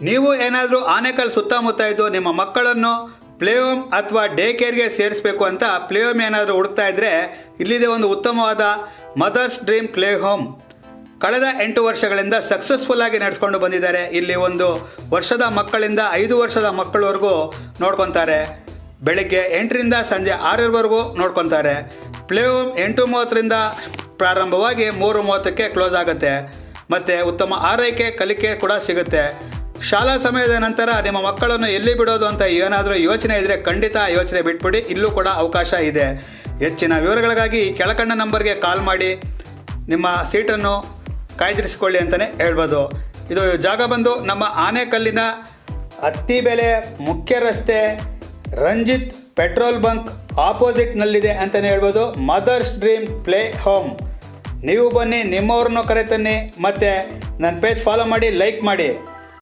ನೀವು ಏನಾದರೂ ಆನೇಕಲ್ ಸುತ್ತಮುತ್ತ ಇದ್ದು ನಿಮ್ಮ ಮಕ್ಕಳನ್ನು ಪ್ಲೇ ಹೋಮ್ ಅಥವಾ ಡೇ ಕೇರ್ಗೆ ಸೇರಿಸಬೇಕು ಅಂತ ಪ್ಲೇ ಹೋಮ್ ಏನಾದರೂ ಹುಡುಕ್ತಾ ಇದ್ದರೆ ಇಲ್ಲಿದೆ ಒಂದು ಉತ್ತಮವಾದ ಮದರ್ಸ್ ಡ್ರೀಮ್ ಪ್ಲೇ ಹೋಮ್. ಕಳೆದ 8 ವರ್ಷಗಳಿಂದ ಸಕ್ಸಸ್ಫುಲ್ ಆಗಿ ನಡೆಸ್ಕೊಂಡು ಬಂದಿದ್ದಾರೆ. ಇಲ್ಲಿ 1 ವರ್ಷದ ಮಕ್ಕಳಿಂದ 5 ವರ್ಷದ ಮಕ್ಕಳವರೆಗೂ ನೋಡ್ಕೊತಾರೆ. ಬೆಳಿಗ್ಗೆ 8ರಿಂದ ಸಂಜೆ 6ರವರೆಗೂ ನೋಡ್ಕೊತಾರೆ. ಪ್ಲೇ ಹೋಮ್ 8:30ರಿಂದ ಪ್ರಾರಂಭವಾಗಿ 3:30ಕ್ಕೆ ಕ್ಲೋಸ್ ಆಗುತ್ತೆ. ಮತ್ತು ಉತ್ತಮ ಆರೈಕೆ ಕಲಿಕೆ ಕೂಡ ಸಿಗುತ್ತೆ. ಶಾಲಾ ಸಮಯದ ನಂತರ ನಿಮ್ಮ ಮಕ್ಕಳನ್ನು ಎಲ್ಲಿ ಬಿಡೋದು ಅಂತ ಏನಾದರೂ ಯೋಚನೆ ಇದ್ದರೆ ಖಂಡಿತ ಯೋಚನೆ ಬಿಟ್ಬಿಡಿ, ಇಲ್ಲೂ ಕೂಡ ಅವಕಾಶ ಇದೆ. ಹೆಚ್ಚಿನ ವಿವರಗಳಿಗಾಗಿ ಕೆಳಕಂಡ ನಂಬರ್ಗೆ ಕಾಲ್ ಮಾಡಿ ನಿಮ್ಮ ಸೀಟನ್ನು ಕಾಯ್ದಿರಿಸಿಕೊಳ್ಳಿ ಅಂತಲೇ ಹೇಳ್ಬೋದು. ಇದು ಜಾಗ ಬಂದು ನಮ್ಮ ಆನೇಕಲ್ಲಿನ ಅತ್ತಿಬೆಲೆ ಮುಖ್ಯ ರಸ್ತೆ ರಂಜಿತ್ ಪೆಟ್ರೋಲ್ ಬಂಕ್ ಆಪೋಸಿಟ್ನಲ್ಲಿದೆ ಅಂತಲೇ ಹೇಳ್ಬೋದು. Mother's Dream Play Home. ನೀವು ಬನ್ನಿ, ನಿಮ್ಮವ್ರನ್ನೂ ಕರೆತನ್ನಿ, ಮತ್ತು ನನ್ನ ಪೇಜ್ ಫಾಲೋ ಮಾಡಿ, ಲೈಕ್ ಮಾಡಿ.